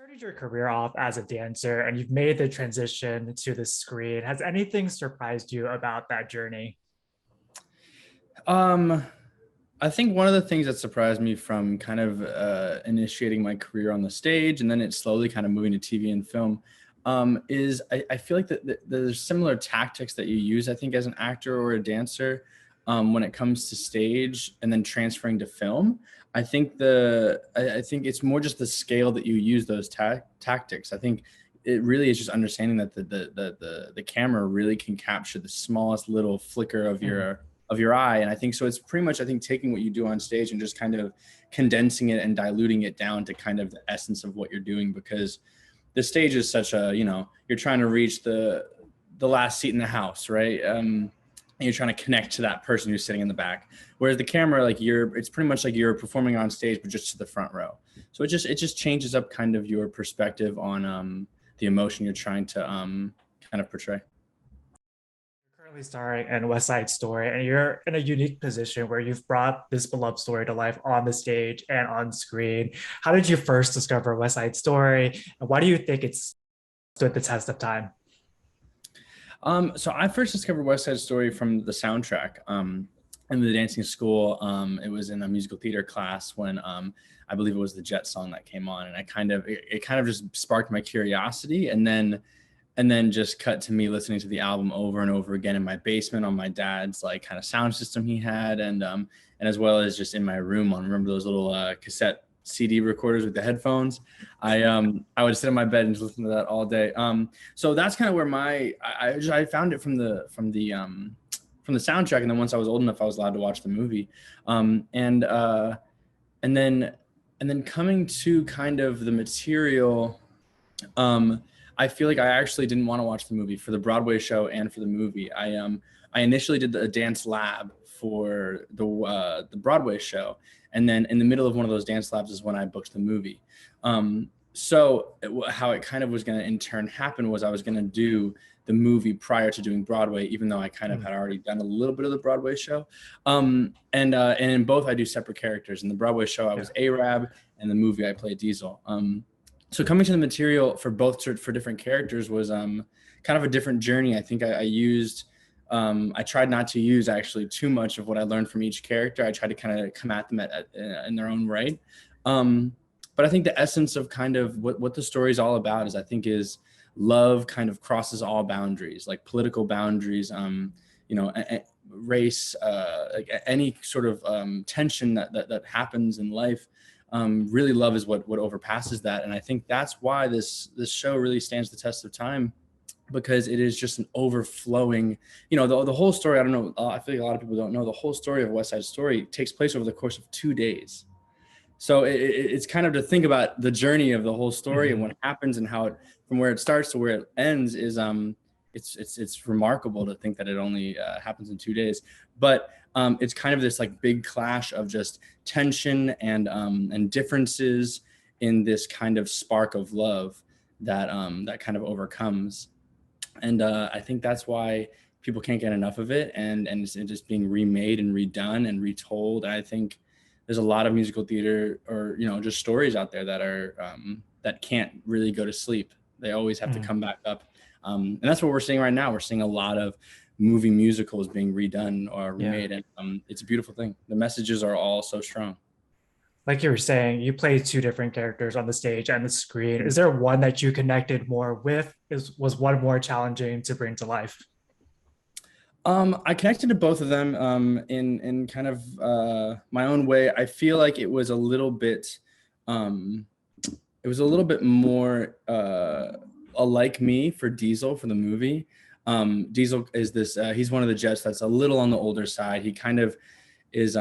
Started your career off as a dancer and you've made the transition to the screen. Has anything surprised you about that journey? Um, I think one of the things that surprised me from kind of initiating my career on the stage and then it slowly kind of moving to TV and film is I feel like that there's similar tactics that you use, I think, as an actor or a dancer when it comes to stage and then transferring to film. I think it's more just the scale that you use those tactics. I think it really is just understanding that the camera really can capture the smallest little flicker of your eye. And I think so it's pretty much, I think, taking what you do on stage and just kind of condensing it and diluting it down to kind of the essence of what you're doing, because the stage is such a, you're trying to reach the last seat in the house, right? And you're trying to connect to that person who's sitting in the back. Whereas the camera, it's pretty much like you're performing on stage, but just to the front row. So it just changes up kind of your perspective on the emotion you're trying to kind of portray. Currently starring in West Side Story, and you're in a unique position where you've brought this beloved story to life on the stage and on screen. How did you first discover West Side Story, and why do you think it's stood the test of time? So I first discovered West Side Story from the soundtrack in the dancing school. It was in a musical theater class when I believe it was the Jet song that came on, and it kind of just sparked my curiosity, and then just cut to me listening to the album over and over again in my basement on my dad's like kind of sound system he had, and as well as just in my room on, remember those little cassette CD recorders with the headphones. I would sit in my bed and just listen to that all day. So that's kind of where I found it from the soundtrack, and then once I was old enough, I was allowed to watch the movie, and then coming to kind of the material. I feel like I actually didn't want to watch the movie for the Broadway show and for the movie. I initially did a dance lab for the Broadway show, and then in the middle of one of those dance labs is when I booked the movie. How it kind of was going to in turn happen was I was going to do the movie prior to doing Broadway, even though I kind of had already done a little bit of the Broadway show. And in both I do separate characters. In the Broadway show I was Arab, and the movie I played Diesel. So coming to the material for for different characters was kind of a different journey. I think I tried not to use actually too much of what I learned from each character. I tried to kind of come at them in their own right. But I think the essence of kind of what the story is all about is love kind of crosses all boundaries, like political boundaries, race, like any sort of tension that happens in life. Really love is what overpasses that. And I think that's why this show really stands the test of time, because it is just an overflowing, the whole story. I don't know. I feel like a lot of people don't know the whole story of West Side Story takes place over the course of 2 days. So it's kind of to think about the journey of the whole story and what happens and how from where it starts to where it ends is it's remarkable to think that it only happens in 2 days. But it's kind of this like big clash of just tension and differences in this kind of spark of love that kind of overcomes. And I think that's why people can't get enough of it, and it's just being remade and redone and retold. And I think there's a lot of musical theater or just stories out there that are that can't really go to sleep. They always have to come back up, and that's what we're seeing right now. We're seeing a lot of movie musicals being redone or remade, and it's a beautiful thing. The messages are all so strong. Like you were saying, you played two different characters on the stage and the screen. Is there one that you connected more with? Was one more challenging to bring to life? I connected to both of them in kind of my own way. I feel like it was a little bit more like me for Diesel for the movie. Diesel is he's one of the Jets that's a little on the older side. He kind of is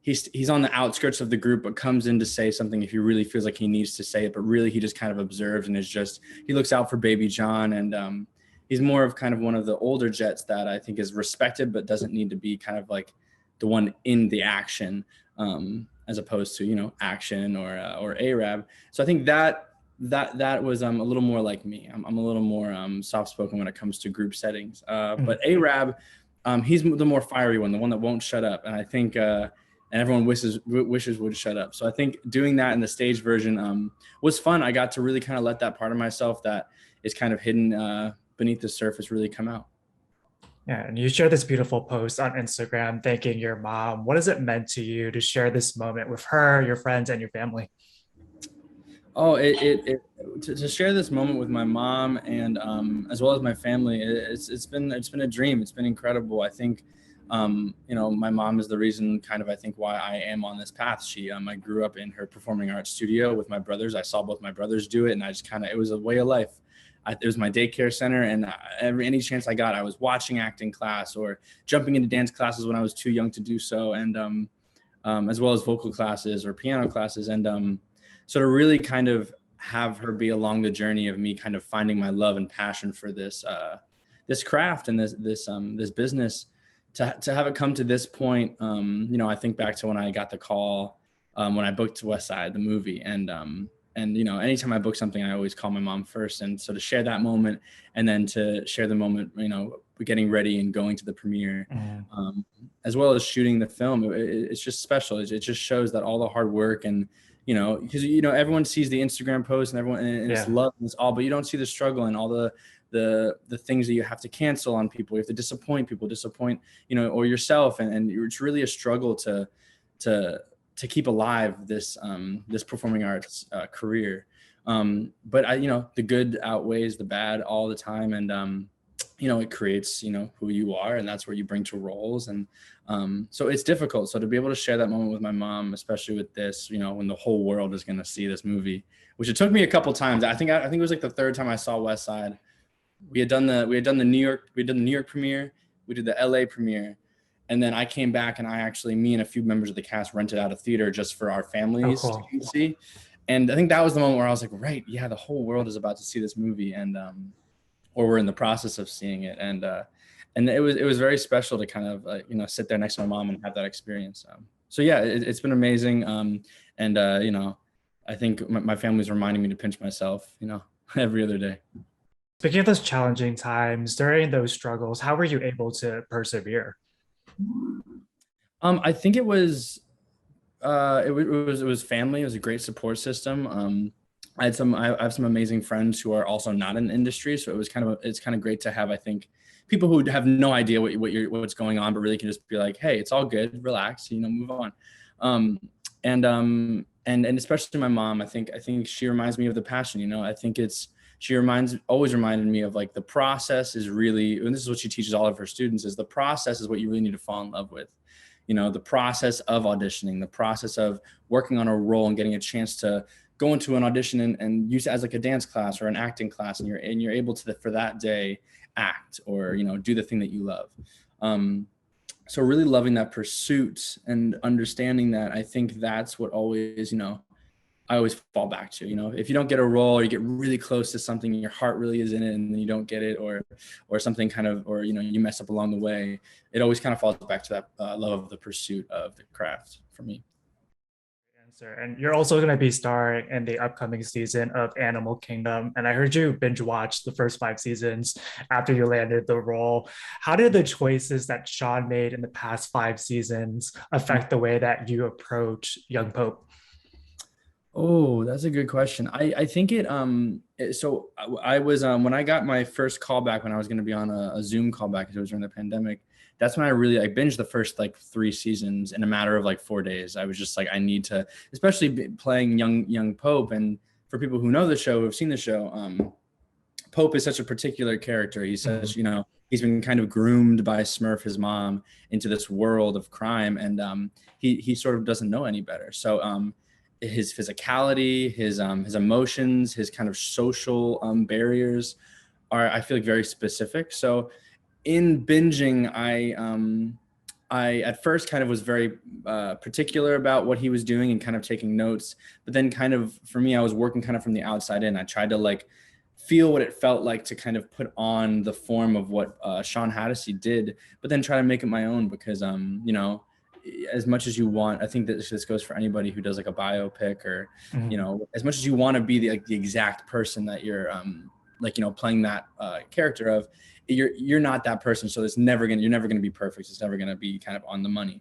he's on the outskirts of the group, but comes in to say something if he really feels like he needs to say it. But really, he just kind of observes and he looks out for Baby John, and he's more of kind of one of the older Jets that I think is respected, but doesn't need to be kind of like the one in the action, as opposed to action or Arab. So I think that was a little more like me. I'm a little more soft spoken when it comes to group settings. But Arab, he's the more fiery one, the one that won't shut up. And I think and everyone wishes would shut up. So I think doing that in the stage version was fun. I got to really kind of let that part of myself that is kind of hidden beneath the surface really come out. Yeah, and you shared this beautiful post on Instagram thanking your mom. What has it meant to you to share this moment with her, your friends, and your family? Oh, to share this moment with my mom and as well as my family, it's been a dream. It's been incredible. I think my mom is the reason kind of I think why I am on this path. I grew up in her performing arts studio with my brothers. I saw both my brothers do it, and I just kind of it was a way of life. It was my daycare center, and any chance I got, I was watching acting class or jumping into dance classes when I was too young to do so, and as well as vocal classes or piano classes. And so to really kind of have her be along the journey of me kind of finding my love and passion for this craft and this business, to have it come to this point. I think back to when I got the call when I booked West Side, the movie, and anytime I book something, I always call my mom first. And so to share that moment, and then to share the moment, getting ready and going to the premiere, Mm, as well as shooting the film, it's just special. It just shows that all the hard work and because everyone sees the Instagram post and everyone and it's yeah. love and it's all, but you don't see the struggle and all the things that you have to cancel on people. You have to disappoint people, or yourself, and it's really a struggle to keep alive this performing arts career. But the good outweighs the bad all the time, and it creates who you are, and that's where you bring to roles. And so it's difficult. So to be able to share that moment with my mom, especially with this, when the whole world is going to see this movie, which it took me a couple times. I think it was like the third time I saw West Side. We had done the New York premiere, we did the LA premiere, and then I came back, and me and a few members of the cast rented out a theater just for our Oh, families to cool. come see. And I think that was the moment where I was like, right, yeah, the whole world is about to see this movie, and or we're in the process of seeing it. And it was very special to kind of sit there next to my mom and have that experience. So yeah, it's been amazing. And I think my family's reminding me to pinch myself, every other day. Speaking of those challenging times, during those struggles, how were you able to persevere? I think it was family. It was a great support system. I have some amazing friends who are also not in the industry, so it's kind of great to have, I think, people who have no idea what's going on, but really can just be like, hey, it's all good, relax, move on. And especially my mom, I think she reminds me of the passion. I think she always reminded me of like the process is really, and this is what she teaches all of her students, is the process is what you really need to fall in love with. The process of auditioning, the process of working on a role and getting a chance to go into an audition and use it as like a dance class or an acting class, and you're able to for that day act or do the thing that you love. So really loving that pursuit and understanding that, I think that's what always I always fall back to. If you don't get a role, or you get really close to something, your heart really is in it, and then you don't get it, or something kind of, or you mess up along the way, it always kind of falls back to that love of the pursuit of the craft for me. Answer. And you're also going to be starring in the upcoming season of Animal Kingdom. And I heard you binge watch the first 5 seasons after you landed the role. How did the choices that Sean made in the past 5 seasons affect the way that you approach Young Pope? Oh, that's a good question. I think so I was when I got my first call back when I was going to be on a Zoom call back, because it was during the pandemic. That's when I binged the first like 3 seasons in a matter of like 4 days. I was just like, I need to, especially playing young Pope. And for people who know the show, who have seen the show, Pope is such a particular character. He's Mhm. such, he's been kind of groomed by Smurf, his mom, into this world of crime, and he sort of doesn't know any better. So his physicality, his emotions, his kind of social barriers are, I feel like, very specific. So in binging, I at first kind of was very particular about what he was doing and kind of taking notes, but then kind of for me, I was working kind of from the outside in. I tried to like feel what it felt like to kind of put on the form of what Sean Hattasey did, but then try to make it my own, because as much as you want, I think that this goes for anybody who does like a biopic, or Mhm. as much as you want to be the exact person that you're playing that character of, you're not that person. So you're never gonna be perfect. It's never gonna be kind of on the money.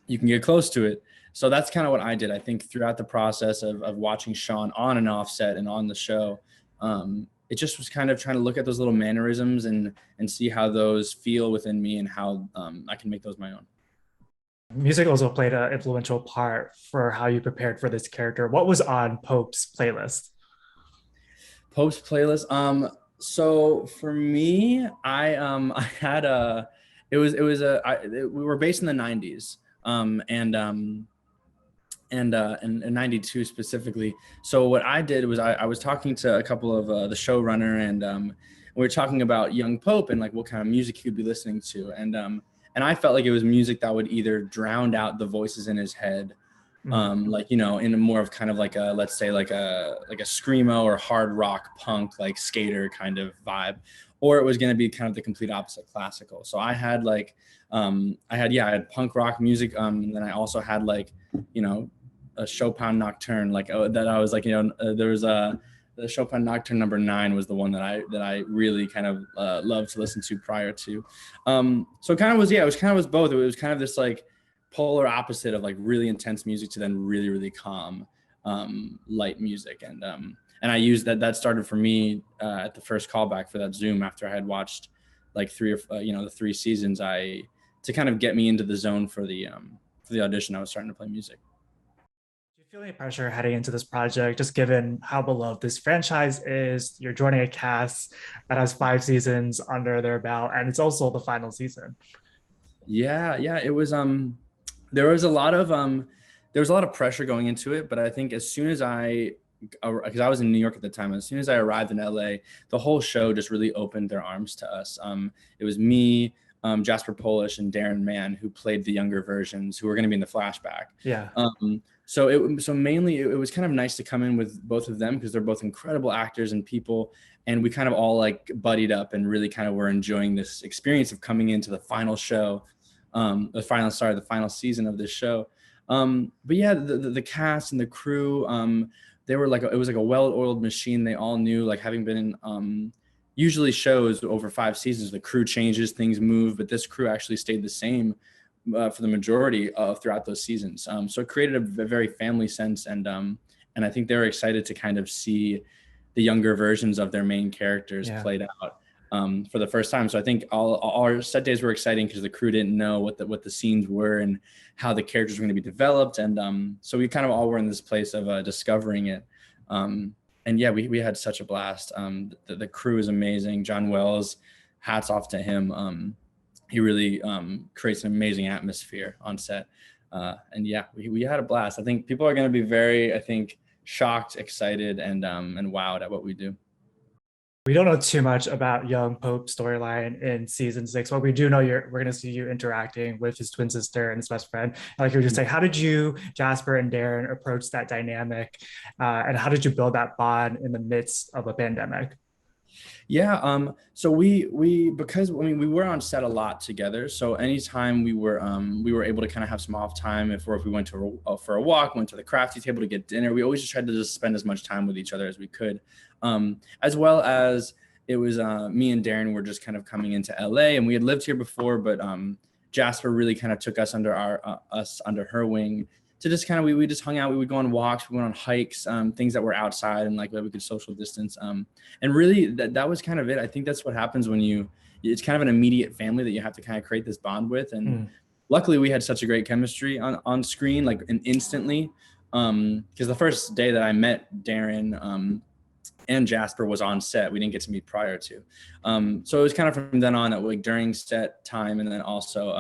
you can get close to it. So that's kind of what I did. I think throughout the process of watching Sean on and off set and on the show, it just was kind of trying to look at those little mannerisms and see how those feel within me and how I can make those my own. Music also played an influential part for how you prepared for this character. What was on Pope's playlist? Post playlist. So for me, I had a we were based in the 90s. And 92 specifically. So what I did was I was talking to a couple of the showrunner, and we were talking about young Pope and like what kind of music he would be listening to. And I felt like it was music that would either drown out the voices in his head, Mm. like, you know, in a more of kind of like a, let's say like a screamo or hard rock punk, like skater kind of vibe, or it was going to be kind of the complete opposite, classical. So I had like, I had punk rock music. And then I also had like, you know, a Chopin nocturne, like that I was like, you know, there was a, the Chopin Nocturne number 9 was the one that I really kind of loved to listen to prior to. So it kind of was, yeah, it was kind of was both. It was kind of this like polar opposite of like really intense music to then really, really calm, light music. And I used that started for me at the first callback for that Zoom after I had watched like the 3 seasons, to kind of get me into the zone for the audition. I was starting to play music. Do you feel any pressure heading into this project, just given how beloved this franchise is? You're joining a cast that has 5 seasons under their belt, and it's also the final season. Yeah, it was there was a lot of there was a lot of pressure going into it, but I think as soon as because I was in New York at the time, as soon as I arrived in LA, the whole show just really opened their arms to us. It was me, Jasper Polish, and Darren Mann who played the younger versions who were going to be in the flashback. Yeah. So mainly it was kind of nice to come in with both of them because they're both incredible actors and people, and we kind of all like buddied up and really kind of were enjoying this experience of coming into the final show, the final season of this show. But yeah, the cast and the crew, they were like, it was like a well-oiled machine. They all knew, like, having been in usually shows over 5 seasons, the crew changes, things move, but this crew actually stayed the same for the majority of throughout those seasons. So it created a very family sense, and I think they were excited to kind of see the younger versions of their main characters Yeah. played out for the first time. So I think all our set days were exciting because the crew didn't know what the scenes were and how the characters were going to be developed, and so we kind of all were in this place of discovering it. And yeah, we had such a blast. The crew is amazing. John Wells, hats off to him. He really creates an amazing atmosphere on set. And yeah, we had a blast. I think people are going to be very, I think, shocked, excited, and wowed at what we do. We don't know too much about young Pope's storyline in season 6, but we do know we're going to see you interacting with his twin sister and his best friend. And like you were just saying, how did you, Jasper and Darren, approach that dynamic? And how did you build that bond in the midst of a pandemic? Yeah, so we because I mean we were on set a lot together. So anytime we were able to kind of have some off time, if we went to for a walk, went to the crafty table to get dinner, we always just tried to just spend as much time with each other as we could. As well as it was me and Darren were just kind of coming into LA, and we had lived here before, but Jasper really kind of took us under her wing to just kind of we just hung out. We would go on walks, we went on hikes, things that were outside and like that we could social distance. And really that was kind of it. I think that's what happens when it's kind of an immediate family that you have to kind of create this bond with. And luckily we had such a great chemistry on screen, like, and instantly. Because the first day that I met Darren and Jasper was on set, we didn't get to meet prior to. So it was kind of from then on, like during set time, and then also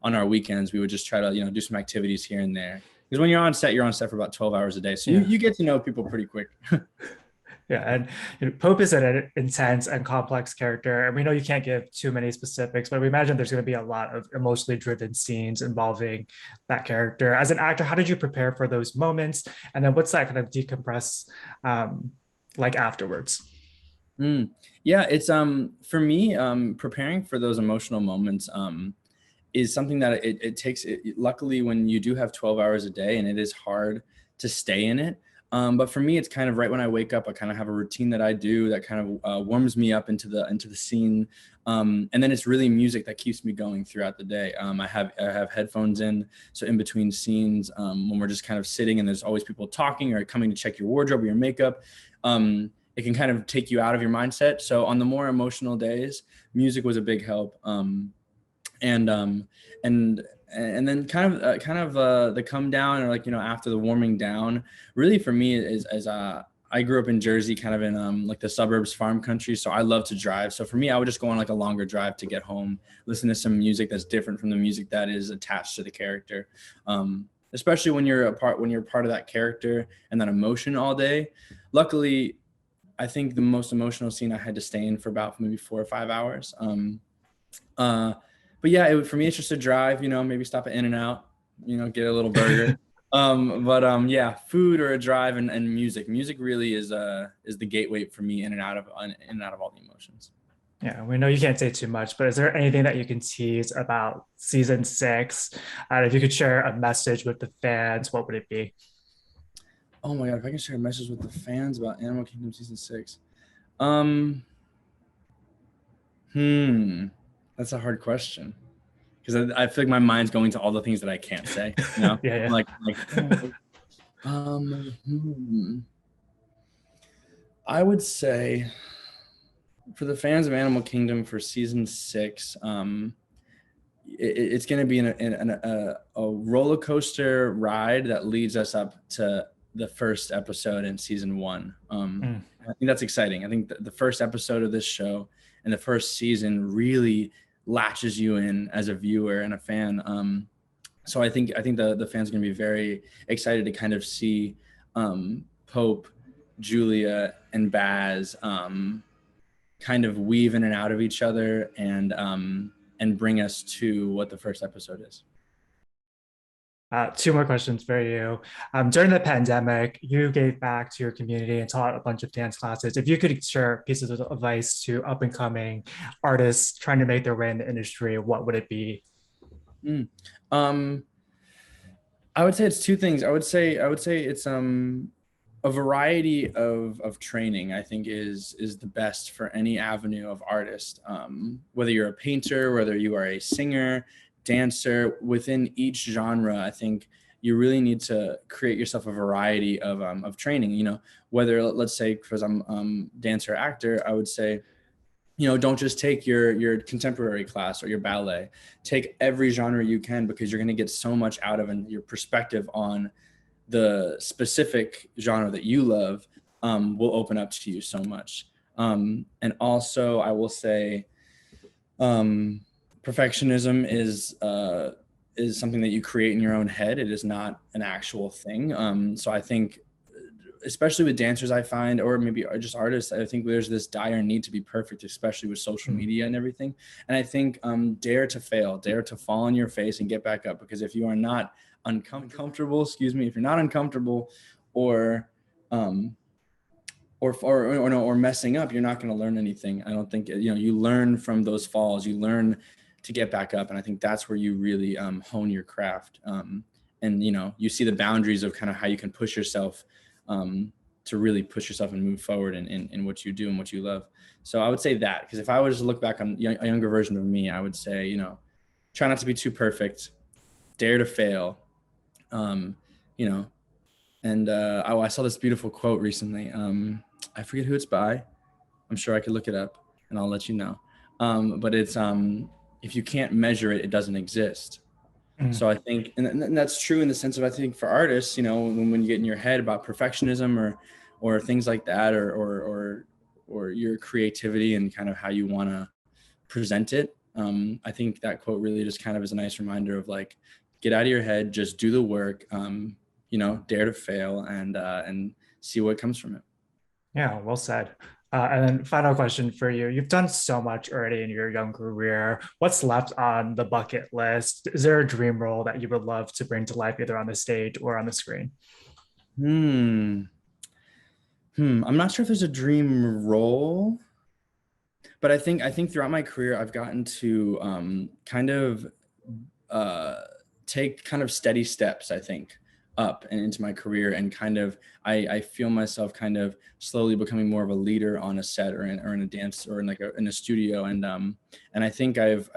on our weekends, we would just try to, do some activities here and there. Because when you're on set for about 12 hours a day. So you get to know people pretty quick. Yeah, and Pope is an intense and complex character, and we know you can't give too many specifics, but we imagine there's going to be a lot of emotionally driven scenes involving that character. As an actor, how did you prepare for those moments, and then what's that kind of decompress like afterwards? Yeah, it's for me, preparing for those emotional moments is something that it takes. Luckily, when you do have 12 hours a day, and it is hard to stay in it, But for me, it's kind of right when I wake up, I kind of have a routine that I do that kind of warms me up into the scene. And then it's really music that keeps me going throughout the day. I have headphones in, so in between scenes, when we're just kind of sitting and there's always people talking or coming to check your wardrobe or your makeup, it can kind of take you out of your mindset. So on the more emotional days, music was a big help. And and and then the come down, or like, after the warming down, really for me is as I grew up in Jersey, kind of in like the suburbs, farm country, so I love to drive. So for me, I would just go on like a longer drive to get home, listen to some music that's different from the music that is attached to the character. Especially when you're part of that character and that emotion all day. Luckily, I think the most emotional scene I had to stay in for about maybe 4 or 5 hours. Uh, but yeah, for me, it's just a drive, maybe stop at In-N-Out, get a little burger. Yeah, food or a drive, and music. Music really is the gateway for me in and out of all the emotions. Yeah, we know you can't say too much, but is there anything that you can tease about season six? If you could share a message with the fans, what would it be? Oh my God, if I can share a message with the fans about Animal Kingdom season 6. Um, that's a hard question, because I feel like my mind's going to all the things that I can't say, Yeah, like, um, hmm. I would say for the fans of Animal Kingdom for season 6, it's going to be a roller coaster ride that leads us up to the first episode in season 1. yeah. I think that's exciting. I think the first episode of this show and the first season really latches you in as a viewer and a fan. So I think the fans are going to be very excited to kind of see Pope, Julia, and Baz kind of weave in and out of each other, and bring us to what the first episode is. Two more questions for you. During the pandemic, you gave back to your community and taught a bunch of dance classes. If you could share pieces of advice to up and coming artists trying to make their way in the industry, what would it be? Mm. Um, I would say it's two things. I would say it's a variety of training. I think is the best for any avenue of artist. Whether you're a painter, whether you are a singer, dancer, within each genre, I think you really need to create yourself a variety of training. Whether, let's say, because I'm dancer actor, I would say, don't just take your contemporary class or your ballet. Take every genre you can, because you're going to get so much out of, and your perspective on the specific genre that you love will open up to you so much. And also, I will say, um, perfectionism is something that you create in your own head. It is not an actual thing. So I think, especially with dancers, I find, or maybe just artists, I think there's this dire need to be perfect, especially with social Mm. media and everything. And I think, dare to fail, dare to fall on your face and get back up, because if you are not uncomfortable, excuse me, if you're not uncomfortable, or um, or messing up, you're not going to learn anything. I don't think, you learn from those falls, you learn to get back up, and I think that's where you really hone your craft. And you see the boundaries of kind of how you can push yourself, to really push yourself and move forward in what you do and what you love. So I would say that, because if I was to look back on a younger version of me, I would say, try not to be too perfect, dare to fail. um, you know and I saw this beautiful quote recently. I forget who it's by. I'm sure I could look it up and I'll let you know. But it's, if you can't measure it, it doesn't exist. Mm. So I think, and that's true in the sense of, I think for artists, when you get in your head about perfectionism, or things like that, or your creativity and kind of how you want to present it. I think that quote really just kind of is a nice reminder of, like, get out of your head, just do the work, dare to fail, and see what comes from it. Yeah, well said. And then final question for you. You've done so much already in your young career. What's left on the bucket list? Is there a dream role that you would love to bring to life either on the stage or on the screen? Hmm. I'm not sure if there's a dream role, but I think throughout my career, I've gotten to kind of uh, take kind of steady steps, I think. up and into my career, and kind of I feel myself kind of slowly becoming more of a leader on a set, or in a dance, or in like in a studio. And I think I've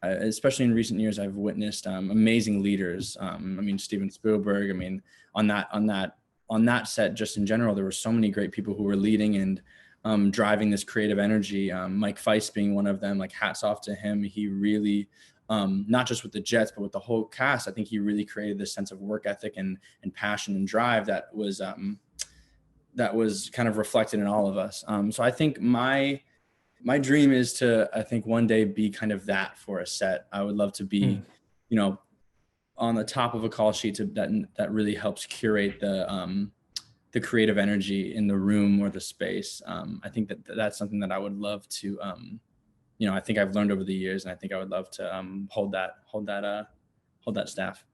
especially in recent years, I've witnessed amazing leaders. I mean, Steven Spielberg. I mean, on that set, just in general, there were so many great people who were leading and driving this creative energy. Mike Feist being one of them. Like, hats off to him. He really, not just with the Jets, but with the whole cast, I think he really created this sense of work ethic and passion and drive that was kind of reflected in all of us. So I think my dream is to, I think, one day be kind of that for a set. I would love to be, Mm. you know, on the top of a call sheet that really helps curate the creative energy in the room or the space. I think that's something that I would love to, I think I've learned over the years, and I think I would love to hold that staff.